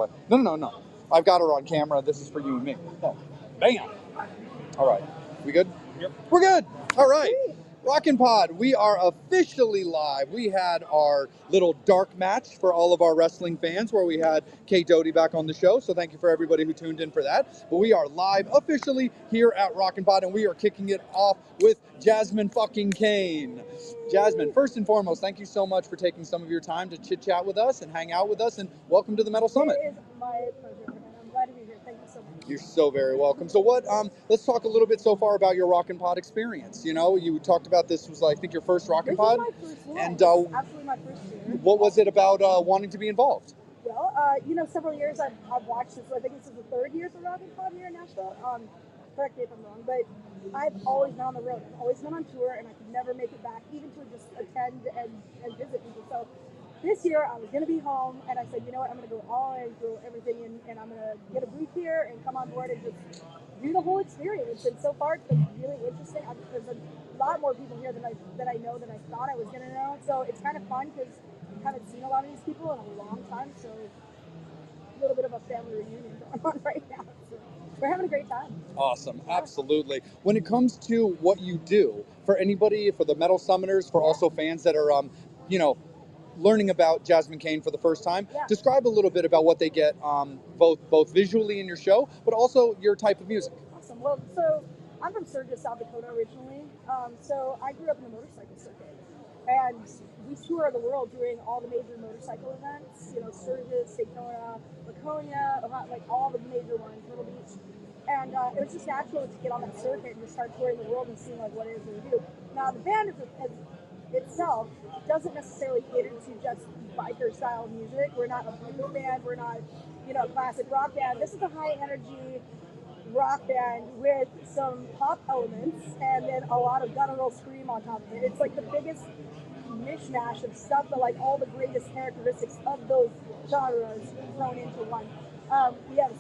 way. No. I've got her on camera. This is for you and me. Oh, bam. All right. We good? Yep. We're good. All right. Rockin' Pod, we are officially live. We had our little dark match for all of our wrestling fans where we had Kate Doty back on the show. So thank you for everybody who tuned in for that. But we are live officially here at Rockin' Pod, and we are kicking it off with Jasmine fucking Cain. Jasmine, first and foremost, thank you so much for taking some of your time to chit chat with us and hang out with us, and welcome to the Metal Summit. It is my pleasure, and I'm glad to be here. Thank you so much. You're so very welcome. So let's talk a little bit so far about your Rockin' Pod experience. You know, you talked about this was, I think, your first Rockin' Pod. This is my first one. And absolutely my first year. What was it about wanting to be involved? Well, several years I've watched this. I think this is the third year for Rockin' Pod here in Nashville. Correct me if I'm wrong, but I've always been on the road. I've always been on tour, and I could never make it back, even to just attend and visit people. So this year I was going to be home, and I said, you know what, I'm going to go all in, throw everything in, and I'm going to get a booth here and come on board and just do the whole experience. And so far it's been really interesting. There's a lot more people here than I know than I thought I was going to know. So it's kind of fun because I haven't seen a lot of these people in a long time. So a little bit of a family reunion going on right now. So we're having a great time. Awesome. Absolutely. When it comes to what you do, for anybody, for the Metal Summoners, for also fans that are, learning about Jasmine Cain for the first time, describe a little bit about what they get both visually in your show, but also your type of music. Awesome. Well, so I'm from Sturgis, South Dakota originally. So I grew up in the motorcycle circuit. And we tour the world doing all the major motorcycle events, Sturgis, Daytona, Laconia, like all the major ones, Myrtle Beach. And it was just natural to get on that circuit and just start touring the world and seeing like what it is that we do. Now the band itself doesn't necessarily cater to just biker style music. We're not a biker band. We're not, a classic rock band. This is a high energy rock band with some pop elements and then a lot of guttural scream on top of it. It's like the biggest mishmash of stuff, but like all the greatest characteristics of those genres thrown into one. We have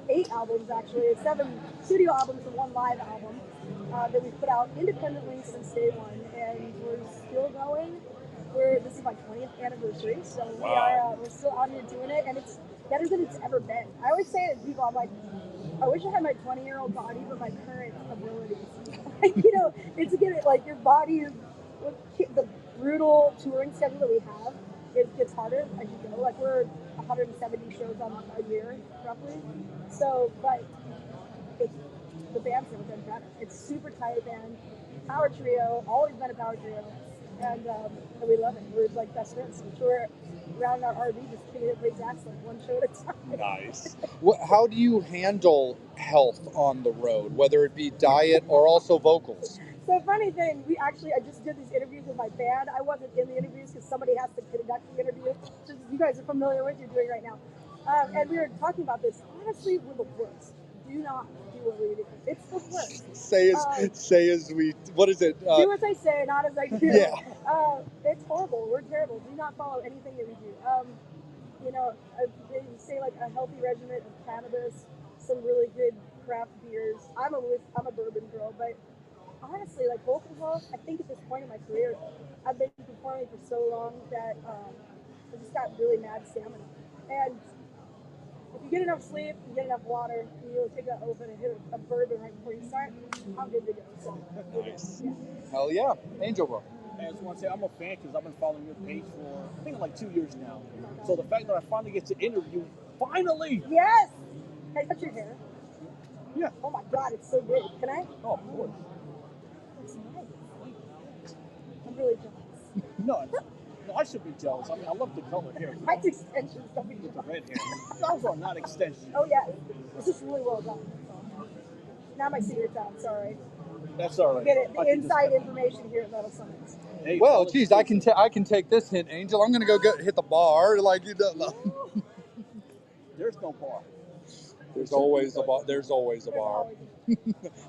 8 albums actually, 7 studio albums and 1 live album that we've put out independently since day one, and we're still going. This is my 20th anniversary, so we're still out here doing it, and it's better than it's ever been. I always say it to people, I'm like, I wish I had my 20-year-old body, but my current abilities. It's again, like your body is, the brutal touring schedule that we have, it gets harder as you go. Like we're 170 shows on a year, roughly. So, but the band's never been better. It's super tight band, power trio, always been a power trio, and we love it. We're like best friends. We tour around our RV, just kicking it, plays ass like one show at a time. Nice. How do you handle health on the road, whether it be diet or also vocals? So funny thing, I just did these interviews with my band. I wasn't in the interviews because somebody has to conduct the interview, which you guys are familiar with, you're doing right now. And we were talking about this. Honestly, we're the worst. Do not do what we do. It's the worst. Say as we, what is it? Do as I say, not as I do. Yeah. It's horrible. We're terrible. Do not follow anything that we do. They say like a healthy regimen of cannabis, some really good craft beers. I'm a bourbon girl, but honestly, like vocal health, I think at this point in my career, I've been performing for so long that I just got really mad stamina. And if you get enough sleep, you get enough water, you take that open and hit a bourbon right before you start, I'm good to go. So, nice. Yeah. Hell yeah. Angel Bro. I just want to say I'm a fan because I've been following your page for, I think, like 2 years now. So the fact that I finally get to interview, finally! Yes! Can I touch your hair? Yeah. Oh my God, it's so good. Can I? Oh, of course. It's nice. I'm really jealous. No, I should be jealous. I mean, I love the color hair. Mine's extensions. Don't be With the red hair. Those are not extensions. Oh yeah, it's just really well done. Now my secret's out. Sorry. That's all right. Get it. The inside information here at Metal Summits. Hey, well, geez, I can take this hint, Angel. I'm gonna go hit the bar, like you don't know. There's no bar. There's always a bar. There's always a bar.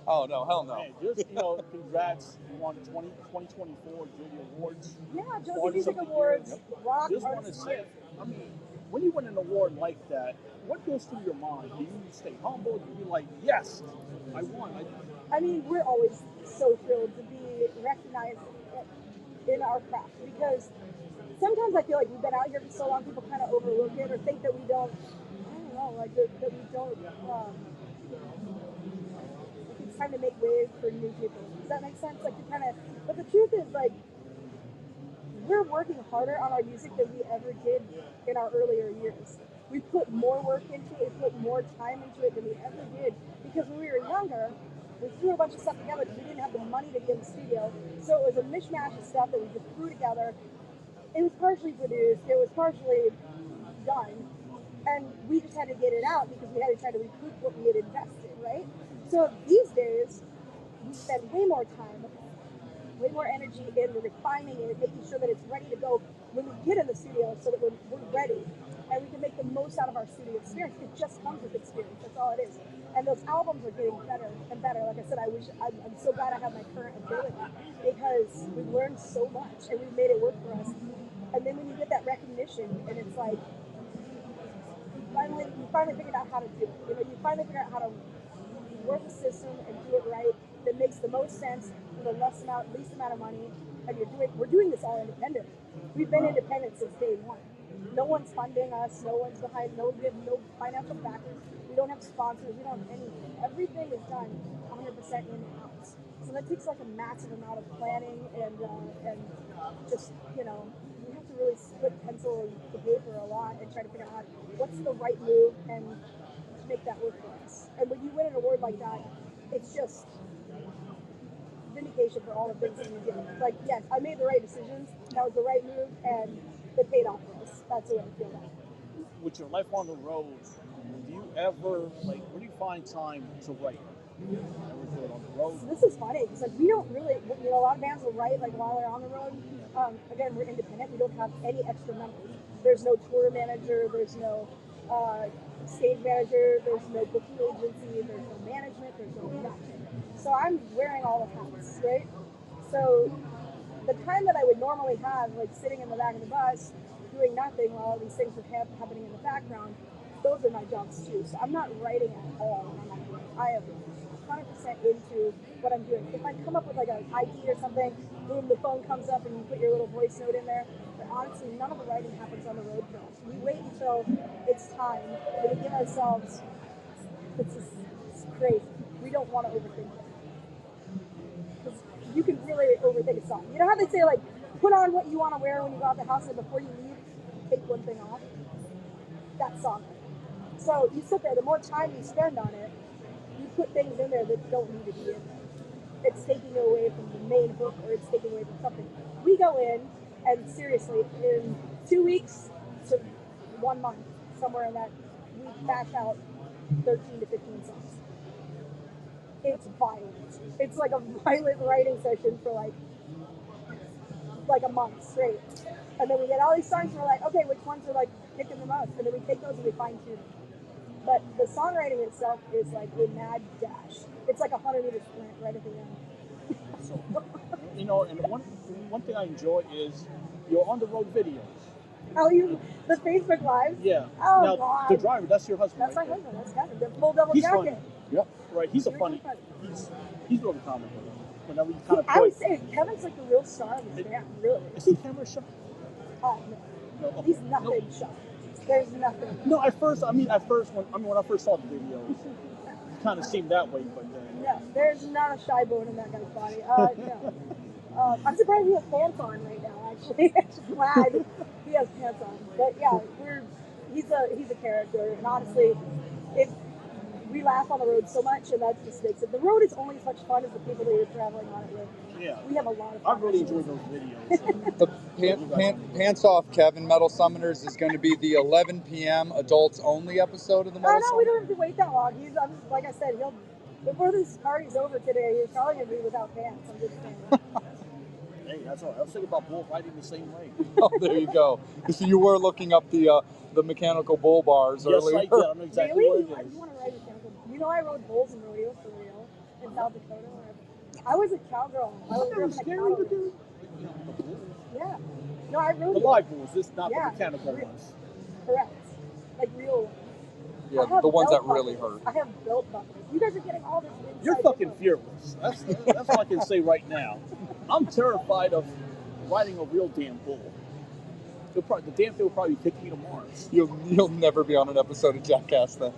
Oh no, hell no. Hey, just congrats. You won 2024 Julia Awards. Yeah, Josie Music Awards. Rock. Just want to say, I mean, when you win an award like that, what goes through your mind? Do you stay humble? Do you be like, yes, I won? I mean, we're always so thrilled to be recognized in our craft because sometimes I feel like we've been out here for so long, people kind of overlook it or think that we don't. I don't know, like that we don't. Like it's time to make way for new people. Does that make sense? Like you kind of. But the truth is, like, we're working harder on our music than we ever did in our earlier years. We put more work into it, we put more time into it than we ever did. Because when we were younger, we threw a bunch of stuff together because we didn't have the money to be in the studio. So it was a mishmash of stuff that we just threw together. It was partially produced, it was partially done, and we just had to get it out because we had to try to recoup what we had invested, right? So these days, we spend way more time, way more energy in refining it, making sure that it's ready to go when we get in the studio so that we're ready and we can make the most out of our studio experience. It just comes with experience, that's all it is. And those albums are getting better and better. Like I said, I'm so glad I have my current ability because we've learned so much and we've made it work for us. And then when you get that recognition and it's like, you finally figured out how to do it. You know, you finally figure out how to work the system and do it right that makes the most sense for the least amount of money. And we're doing this all independent. We've been independent since day one. No one's funding us. No one's behind. We have no financial backers. We don't have sponsors. We don't have anything. Everything is done 100% in-house. So that takes like a massive amount of planning and just, you know, we have to really split pencil to paper a lot and try to figure out what's the right move and to make that work for us. And when you win an award like that, it's just vindication for all the things that you did. Like, yes, I made the right decisions. That was the right move, and it paid off for us. That's the way I feel about it. With your life on the road, do you ever, like, where do you find time to write? Ever do it on the road? So this is funny because like we don't really, you know, a lot of bands will write like while they're on the road. Again, we're independent. We don't have any extra members. There's no tour manager. There's no stage manager. There's no booking agency. There's no management. There's no nothing. So I'm wearing all the hats, right? So the time that I would normally have, like sitting in the back of the bus, doing nothing while all these things are happening in the background, those are my jobs too. So I'm not writing at all when I'm on the road. I am 100% into what I'm doing. If I come up with like an idea or something, boom, the phone comes up and you put your little voice note in there. But honestly, none of the writing happens on the road for us. We wait until it's time, and we give ourselves, it's crazy. We don't want to overthink it. Because you can really overthink a song. You know how they say, like, put on what you want to wear when you go out the house, and before you leave, take one thing off? That's song. So you sit there, the more time you spend on it, you put things in there that don't need to be in there. It's taking away from the main hook, or it's taking away from something. We go in, and seriously, in 2 weeks to 1 month, somewhere in that, we bash out 13 to 15 songs. It's violent. It's like a violent writing session for like a month straight. And then we get all these songs and we're like, okay, which ones are like kicking the most? And then we take those and we fine tune them. But the songwriting itself is like a mad dash. It's like a 100-meter sprint right at the end. So, you know, and one thing I enjoy is your on the road videos. Oh, the Facebook Lives? Yeah. Oh, now, God. the driver, that's your husband. That's right my there. husband. That's Kevin. The full double He's jacket. funny. Yep. Right. He's a You're funny. funny. He's really comical. Whenever you kind of I would say Kevin's like the real star of this band, really. Is he camera shy? Oh, no. No. He's nothing shy. There's nothing. No, at first when I first saw the videos, it kind of seemed that way, but then. No, there's not a shy bone in that guy's body. No. I'm surprised he has pants on right now, actually. I'm just glad he has pants on. But yeah, he's a character, and honestly, we laugh on the road so much, and that just makes it. The road is only as much fun as the people that you're traveling on it with. Yeah. We have a lot of fun. I really enjoy those videos. The Pants Off Kevin Metal Summoners is going to be the 11 p.m. adults only episode of the Metal No, we don't have to wait that long. Like I said, before this party's over today, he's probably going to be without pants. I'm just saying. Hey, that's all right. I was thinking about bull riding the same way. Oh, there you go. So you were looking up the mechanical bull bars earlier. Yes, I did. I know exactly really? what it is. You want to ride mechanical? You know, I rode bulls in rodeo for real in South Dakota. I was a cowgirl. I was That was scary to do. Yeah. No, I rode The live bulls, just not the mechanical real. ones. Correct. Like real ones. Yeah, the ones that belt really buckles. hurt. I have belt buckles. You guys are getting all this. You're fucking fearless. That's all I can say right now. I'm terrified of riding a real damn bull. the damn thing will probably take me to Mars. You'll never be on an episode of Jackass then.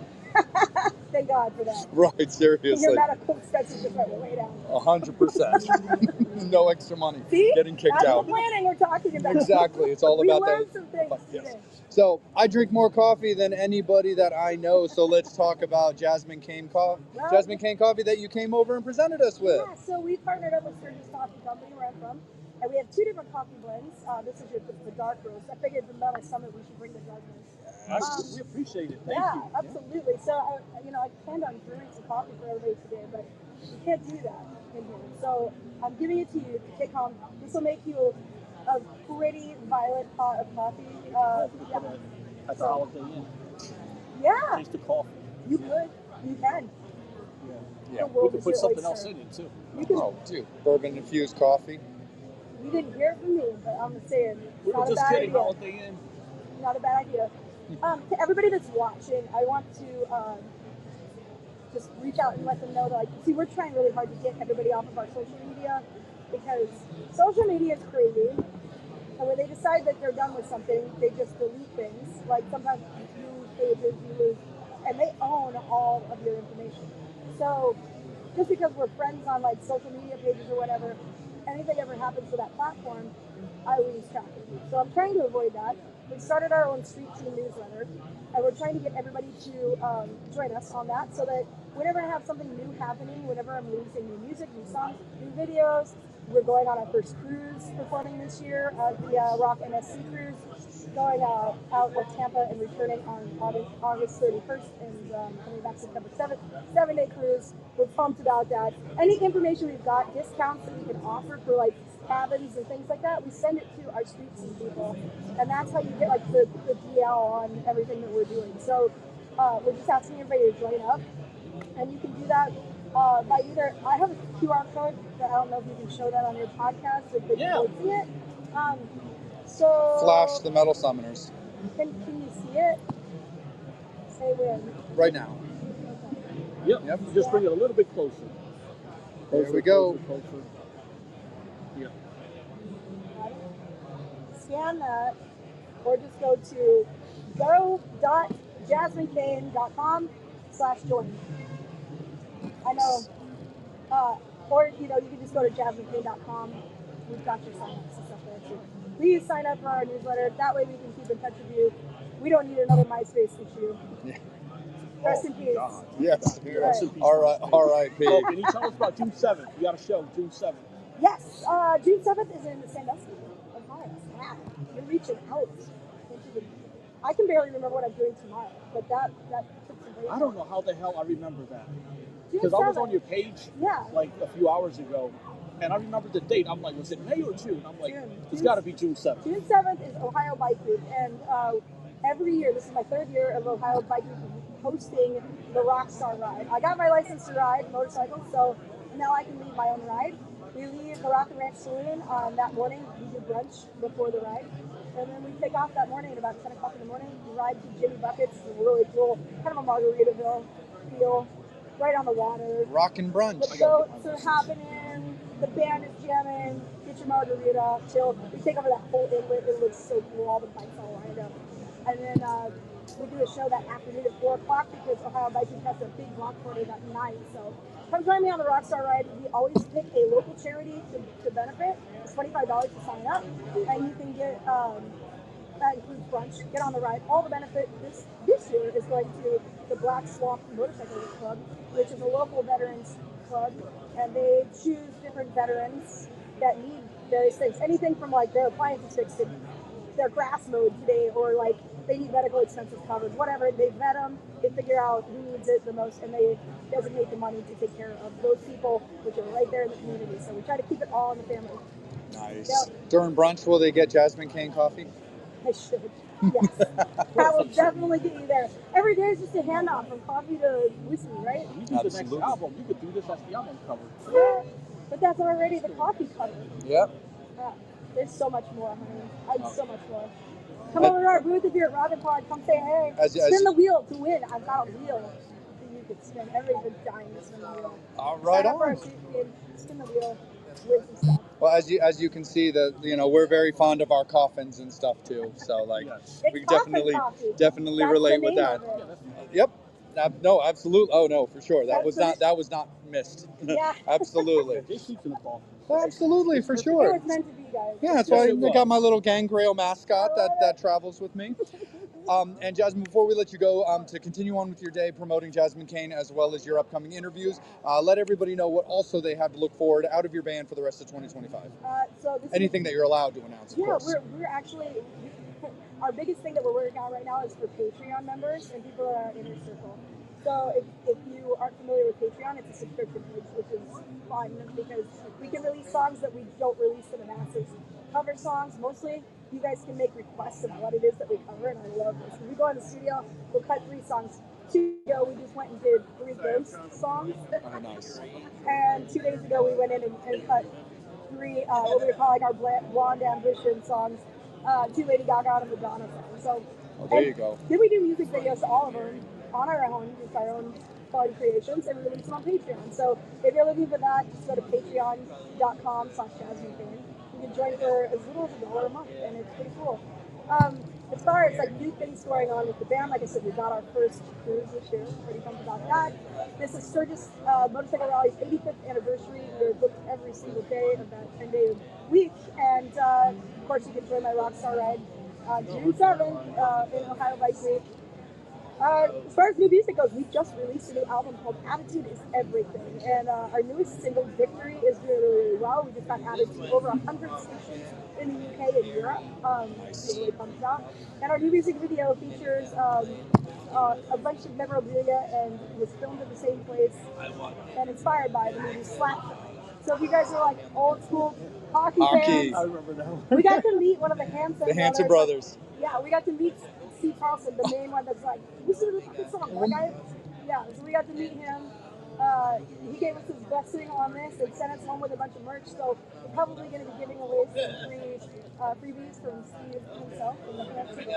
Thank God for that. Right, And seriously. your medical expenses just went way down. 100%. No extra money. See? Getting kicked That's out. the planning we're talking about. Exactly. It's all we about learned that. some things Yes. today. So I drink more coffee than anybody that I know. So let's talk about Jasmine Cain coffee. Well, Jasmine Cain coffee that you came over and presented us with. Yeah, so we partnered up with Sturgis Coffee Company, where I'm from, and we have 2 different coffee blends. This is the dark roast. I figured the Metal Summit we should bring the dark roast. We appreciate it. Thank Yeah, you. absolutely. So I planned on brewing some coffee for everybody today, but you can't do that in here. So I'm giving it to you to take home. This will make you a pretty violet pot of coffee. At the Holiday Inn. Yeah, Taste the coffee. you could. You can. Yeah. The We world could is put your something oyster. else in it too. You can. Oh, dude. Bourbon infused coffee. You didn't hear it from me, but I'm saying it's We not were a just bad kidding. idea. Holiday Inn. Not a bad idea. To everybody that's watching, I want to just reach out and let them know that, see, we're trying really hard to get everybody off of our social media because social media is crazy. And when they decide that they're done with something, they just delete things. Like sometimes you lose pages, and they own all of your information. So just because we're friends on like social media pages or whatever, anything ever happens to that platform, I lose track of you. So I'm trying to avoid that. We started our own Street Team newsletter, and we're trying to get everybody to join us on that so that whenever I have something new happening, whenever I'm releasing new music, new songs, new videos, we're going on our first cruise performing this year, the Rock MSC cruise, going out of Tampa and returning on August 31st and coming back September 7th. 7-day cruise. We're pumped about that. Any information we've got, discounts that we can offer for like cabins and things like that, we send it to our street team people. And that's how you get like the DL on everything that we're doing. So we're just asking everybody to join up. And you can do that by either, I have a QR code that I don't know if you can show that on your podcast if they can see it. So Flash the Metal Summoners. Can you see it? Say when. Right now. Okay. Yep. Just bring it a little bit closer. There we go. Closer. Yeah. Scan that, or just go to go.jasminecain.com/join. I know. Or you can just go to jasminecain.com. We've got your sign-ups and stuff there too. Please sign up for our newsletter. That way we can keep in touch with you. We don't need another MySpace issue. Yeah. Rest in peace. God. Yes. Rest in peace. R.I.P. Oh, can you tell us about June 7th? We got a show June 7th. Yes, June 7th is in Sandusky, Ohio. Wow, you're reaching out into the. I can barely remember what I'm doing tomorrow, but that took some brain. I don't know how the hell I remember that. June Because I was 7th. on your page Yeah. like a few hours ago, and I remember the date. I'm like, was it May or June? I'm like, June. it's got to be June 7th. June 7th is Ohio Bike Week, and every year, this is my 3rd year of Ohio Bike Week hosting the Rockstar Ride. I got my license to ride motorcycles, so now I can lead my own ride. We leave the Rock and Ranch Saloon that morning. We do brunch before the ride. And then we take off that morning at about 10 o'clock in the morning. We ride to Jimmy Buckets. It's really cool. Kind of a Margaritaville feel. Right on the water. Rockin' brunch. The boats are happening. The band is jamming. Get your margarita. Chill. We take over that whole inlet. It looks so cool. All the bikes all lined up. And then we do a show that afternoon at 4 o'clock because Ohio Bike Week has a big block party that night. So come join me on the Rockstar Ride. We always pick a local charity to benefit. It's $25 to sign up. And you can get, that includes brunch, get on the ride. All the benefit this year is going to the Black Swamp Motorcycle Club, which is a local veterans club. And they choose different veterans that need various things. Anything from like their appliances fixed, their grass mowed today, or like they need medical expenses covered, whatever. They vet them, they figure out who needs it the most, and they designate the money to take care of those people, which are right there in the community. So we try to keep it all in the family. Nice. Yep. During brunch, will they get Jasmine Cain coffee? I should. Yes. That will definitely get you there. Every day is just a handoff from coffee to whiskey, right? You do the next album. You could do this as the album cover. Yeah. But that's already the coffee cover. Yep. There's so much more, honey. So much more. Come over to our booth if you're at Rocket Pod. Come say hey. Spin the wheel to win. I've got a wheel that you could spin. Everybody's dying to spin the wheel. Right Sign up for on. our street feed, spin the wheel, win some stuff. Well, as you can see, that we're very fond of our coffins and stuff too. So like, Yes. It's we coffin definitely coffee. definitely That's relate the with name that. of it. Yep. No, absolutely. Oh no, for sure. That was That's not missed. Yeah. Absolutely. Jay sleeps in the coffin. Absolutely, for It sure. was meant to be, guys. Yeah, that's Yes, why it I got was. my little gangrel mascot I love that it. travels with me. And Jasmine, before we let you go, to continue on with your day promoting Jasmine Cain as well as your upcoming interviews, let everybody know what also they have to look forward out of your band for the rest of 2025. So this Anything that you're allowed to announce, of course. we're actually our biggest thing that we're working on right now is for Patreon members and people in our inner circle. So if you aren't familiar with Patreon, it's a subscription page, which is fun because we can release songs that we don't release to the masses. Cover songs, mostly you guys can make requests of what it is that we cover, and I love this. When we go in the studio, we'll cut 3 songs. 2 days ago, we just went and did 3 Ghost songs. Oh, nice. And 2 days ago, we went in and cut 3, what we were calling our Blonde Ambition songs, 2 Lady Gaga and a Madonna songs. So, There you go. then we do music videos to all of them on our own, just our own fun creations, and we release them on Patreon. So if you're looking for that, just go to patreon.com/Jasmine Cain. You can join for as little as $1 a month, and it's pretty cool. As far as like new things going on with the band, like I said, we got our first cruise this year. Pretty pumped about that. This is Sturgis Motorcycle Rally's 85th anniversary. We're booked every single day of that 10-day week, and of course you can join my Rockstar Ride June 7th in Ohio Bike Week. As far as new music goes, we just released a new album called Attitude is Everything. And our newest single, Victory, is doing really well. We just got added to over 100 stations in the UK and Europe. So really pumped about. And our new music video features a bunch of memorabilia and was filmed at the same place and inspired by the movie Slap. So if you guys are like old school hockey fans, I remember that one. we got to meet one of the Hanson The Hanson brothers. Yeah, we got to meet Steve Carlson, the main one that's like, this is a fucking song. That guy, yeah, so we got to meet him. He gave us his blessing on this and sent us home with a bunch of merch. So we're probably going to be giving away some freebies from Steve himself from the Hanson. And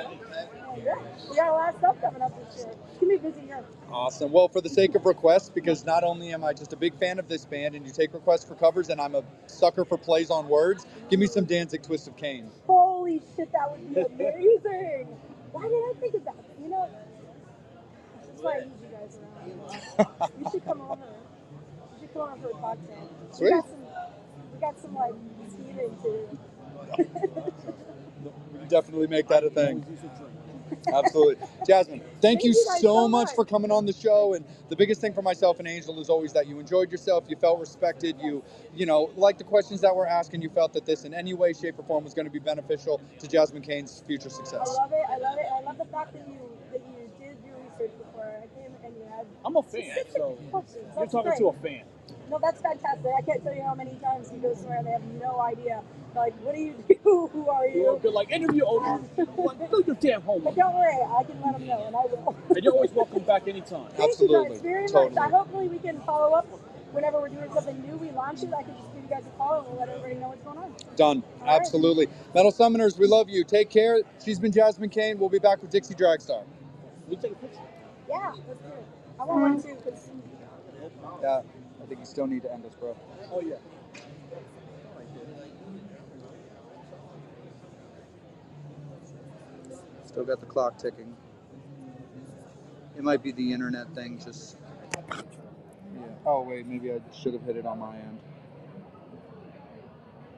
yeah, we got a lot of stuff coming up this year. It's going to be a busy year. Awesome. Well, for the sake of requests, because not only am I just a big fan of this band and you take requests for covers, and I'm a sucker for plays on words, give me some Danzig Twist of Cain. Holy shit, that would be amazing. Why did I think of that? You know, that's why I need you guys around. You should come over. You should come over for a cocktail. Sweet. We got some like scheming to We can definitely make that a thing. Absolutely. Jasmine, thank you guys so much for coming on the show. And the biggest thing for myself and Angel is always that you enjoyed yourself, you felt respected, you like the questions that we're asking, you felt that this in any way, shape, or form was going to be beneficial to Jasmine Cain's future success. I love it. I love the fact that you did your research before I came and you had I'm a fan, so questions. you're That's talking great. to a fan. No, that's fantastic. I can't tell you how many times you go somewhere and they have no idea. Like, what do you do? Who are you? You're like, interview over. Do your damn But homework. don't worry, I can let them know, and I will. And you're always welcome back anytime. Thank you Absolutely. guys very Totally. much. Hopefully we can follow up whenever we're doing something new. We launch it. I can just give you guys a call and we'll let everybody know what's going on. Done. All right. Absolutely. Metal Summoners, we love you. Take care. She's been Jasmine Cain. We'll be back with Dixie Dragstar. We take a picture. Yeah, let's do it. I want one too, because Yeah, I think you still need to end us, bro. Oh, yeah. Still got the clock ticking. It might be the internet thing, just... Yeah. Oh, wait, maybe I should have hit it on my end.